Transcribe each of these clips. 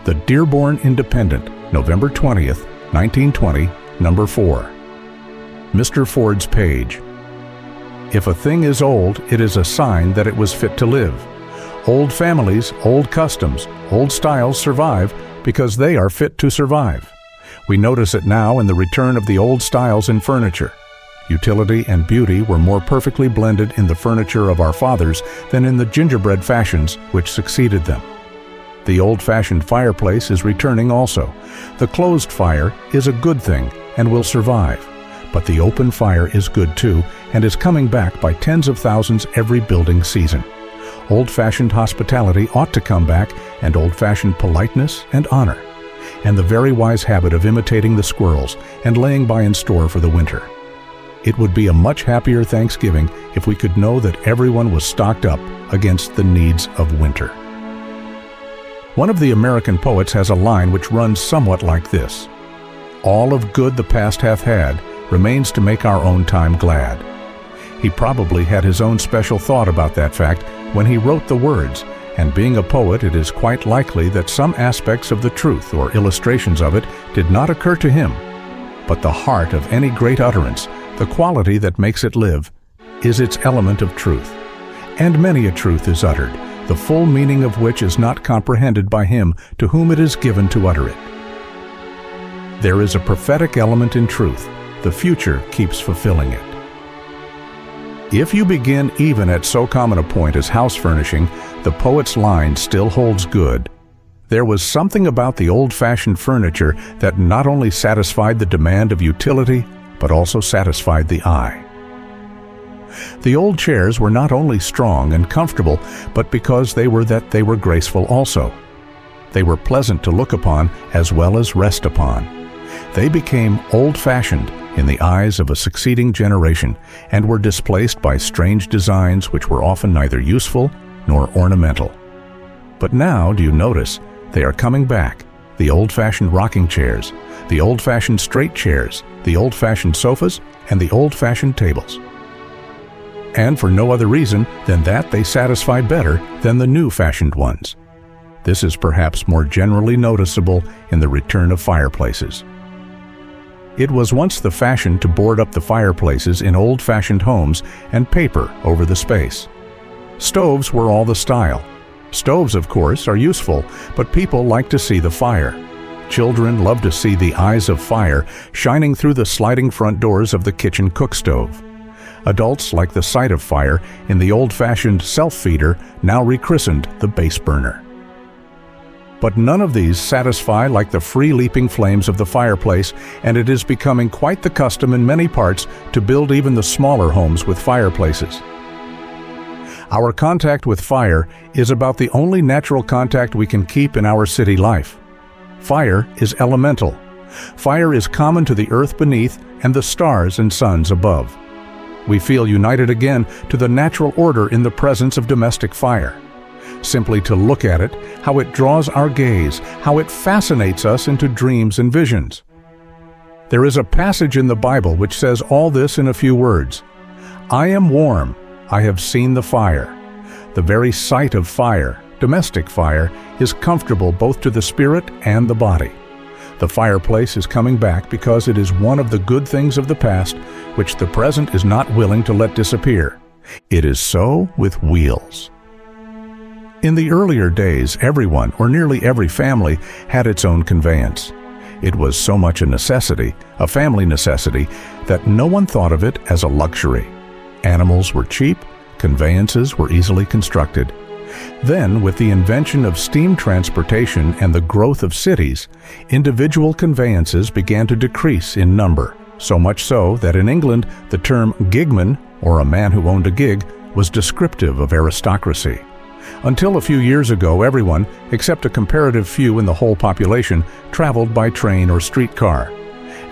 The Dearborn Independent, November 20th, 1920, number 4. Mr. Ford's page. If a thing is old, it is a sign that it was fit to live. Old families, old customs, old styles survive because they are fit to survive. We notice it now in the return of the old styles in furniture. Utility and beauty were more perfectly blended in the furniture of our fathers than in the gingerbread fashions which succeeded them. The old-fashioned fireplace is returning also. The closed fire is a good thing and will survive, but the open fire is good too and is coming back by tens of thousands every building season. Old-fashioned hospitality ought to come back, and old-fashioned politeness and honor, and the very wise habit of imitating the squirrels and laying by in store for the winter. It would be a much happier Thanksgiving if we could know that everyone was stocked up against the needs of winter. One of the American poets has a line which runs somewhat like this: "All of good the past hath had remains to make our own time glad." He probably had his own special thought about that fact when he wrote the words, and being a poet, it is quite likely that some aspects of the truth or illustrations of it did not occur to him. But the heart of any great utterance, the quality that makes it live, is its element of truth. And many a truth is uttered, the full meaning of which is not comprehended by him to whom it is given to utter it. There is a prophetic element in truth. The future keeps fulfilling it. If you begin even at so common a point as house furnishing, the poet's line still holds good. There was something about the old-fashioned furniture that not only satisfied the demand of utility, but also satisfied the eye. The old chairs were not only strong and comfortable, but because they were graceful also. They were pleasant to look upon as well as rest upon. They became old-fashioned in the eyes of a succeeding generation and were displaced by strange designs which were often neither useful nor ornamental. But now, do you notice, they are coming back, the old-fashioned rocking chairs, the old-fashioned straight chairs, the old-fashioned sofas, and the old-fashioned tables. And for no other reason than that they satisfy better than the new-fashioned ones. This is perhaps more generally noticeable in the return of fireplaces. It was once the fashion to board up the fireplaces in old-fashioned homes and paper over the space. Stoves were all the style. Stoves, of course, are useful, but people like to see the fire. Children love to see the eyes of fire shining through the sliding front doors of the kitchen cook stove. Adults like the sight of fire in the old-fashioned self-feeder, now rechristened the base burner. But none of these satisfy like the free-leaping flames of the fireplace, and it is becoming quite the custom in many parts to build even the smaller homes with fireplaces. Our contact with fire is about the only natural contact we can keep in our city life. Fire is elemental. Fire is common to the earth beneath and the stars and suns above. We feel united again to the natural order in the presence of domestic fire. Simply to look at it, how it draws our gaze, how it fascinates us into dreams and visions. There is a passage in the Bible which says all this in a few words. "I am warm, I have seen the fire." The very sight of fire, domestic fire, is comfortable both to the spirit and the body. The fireplace is coming back because it is one of the good things of the past which the present is not willing to let disappear. It is so with wheels. In the earlier days, everyone, or nearly every family, had its own conveyance. It was so much a necessity, a family necessity, that no one thought of it as a luxury. Animals were cheap, conveyances were easily constructed. Then, with the invention of steam transportation and the growth of cities, individual conveyances began to decrease in number, so much so that in England the term gigman, or a man who owned a gig, was descriptive of aristocracy. Until a few years ago, everyone, except a comparative few in the whole population, traveled by train or streetcar.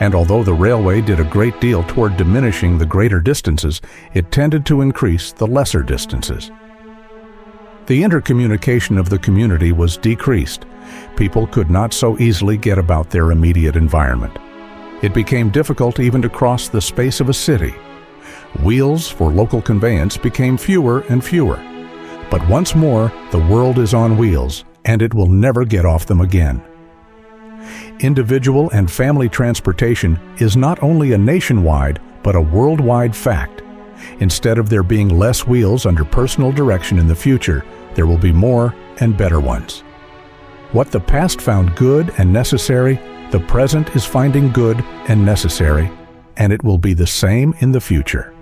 And although the railway did a great deal toward diminishing the greater distances, it tended to increase the lesser distances. The intercommunication of the community was decreased. People could not so easily get about their immediate environment. It became difficult even to cross the space of a city. Wheels for local conveyance became fewer and fewer. But once more, the world is on wheels, and it will never get off them again. Individual and family transportation is not only a nationwide, but a worldwide fact. Instead of there being less wheels under personal direction in the future, there will be more and better ones. What the past found good and necessary, the present is finding good and necessary, and it will be the same in the future.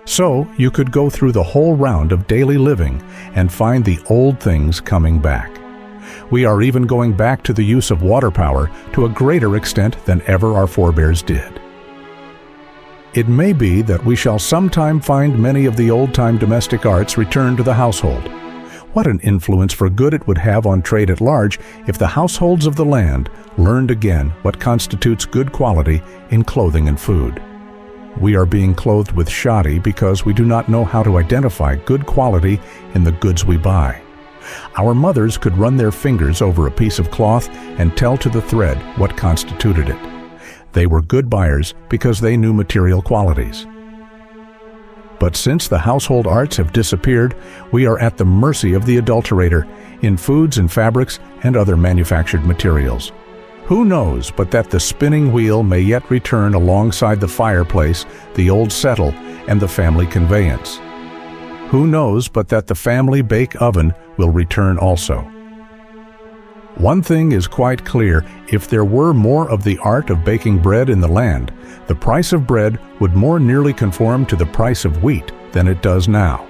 So you could go through the whole round of daily living and find the old things coming back. We are even going back to the use of water power to a greater extent than ever our forebears did. It may be that we shall sometime find many of the old-time domestic arts return to the household. What an influence for good it would have on trade at large if the households of the land learned again what constitutes good quality in clothing and food. We are being clothed with shoddy because we do not know how to identify good quality in the goods we buy. Our mothers could run their fingers over a piece of cloth and tell to the thread what constituted it. They were good buyers because they knew material qualities. But since the household arts have disappeared, we are at the mercy of the adulterator in foods and fabrics and other manufactured materials. Who knows but that the spinning wheel may yet return alongside the fireplace, the old settle, and the family conveyance? Who knows but that the family bake oven will return also? One thing is quite clear: if there were more of the art of baking bread in the land, the price of bread would more nearly conform to the price of wheat than it does now.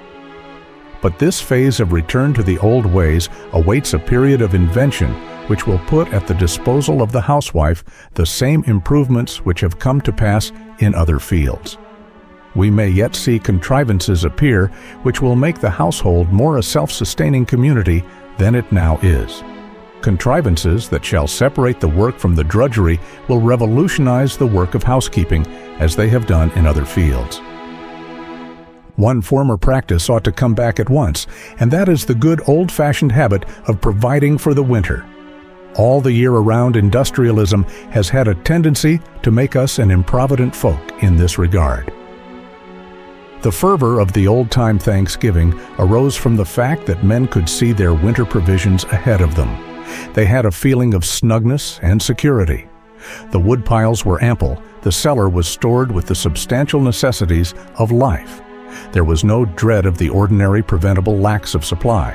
But this phase of return to the old ways awaits a period of invention which will put at the disposal of the housewife the same improvements which have come to pass in other fields. We may yet see contrivances appear which will make the household more a self-sustaining community than it now is. Contrivances that shall separate the work from the drudgery will revolutionize the work of housekeeping as they have done in other fields. One former practice ought to come back at once, and that is the good old-fashioned habit of providing for the winter. All the year-around industrialism has had a tendency to make us an improvident folk in this regard. The fervor of the old-time Thanksgiving arose from the fact that men could see their winter provisions ahead of them. They had a feeling of snugness and security. The woodpiles were ample, the cellar was stored with the substantial necessities of life. There was no dread of the ordinary preventable lacks of supply.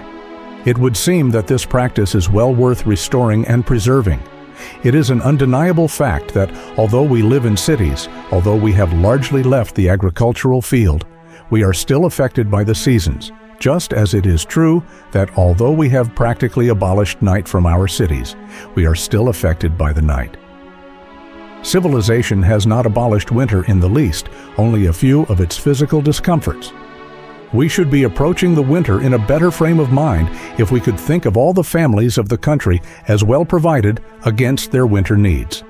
It would seem that this practice is well worth restoring and preserving. It is an undeniable fact that although we live in cities, although we have largely left the agricultural field, we are still affected by the seasons, just as it is true that although we have practically abolished night from our cities, we are still affected by the night. Civilization has not abolished winter in the least, only a few of its physical discomforts. We should be approaching the winter in a better frame of mind if we could think of all the families of the country as well provided against their winter needs.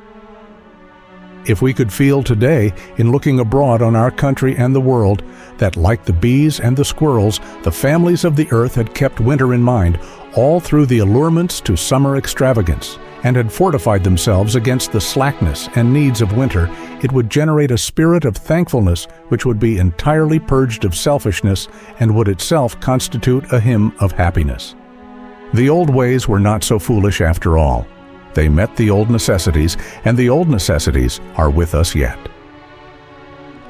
If we could feel today, in looking abroad on our country and the world, that like the bees and the squirrels, the families of the earth had kept winter in mind all through the allurements to summer extravagance, and had fortified themselves against the slackness and needs of winter, it would generate a spirit of thankfulness which would be entirely purged of selfishness and would itself constitute a hymn of happiness. The old ways were not so foolish after all. They met the old necessities, and the old necessities are with us yet.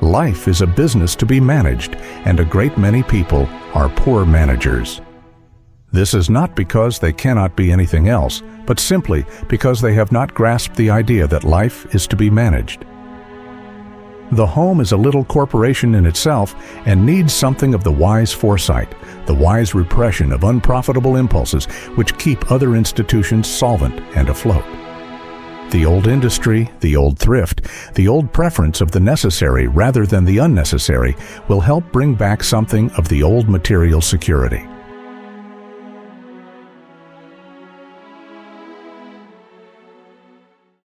Life is a business to be managed, and a great many people are poor managers. This is not because they cannot be anything else, but simply because they have not grasped the idea that life is to be managed. The home is a little corporation in itself and needs something of the wise foresight, the wise repression of unprofitable impulses which keep other institutions solvent and afloat. The old industry, the old thrift, the old preference of the necessary rather than the unnecessary will help bring back something of the old material security.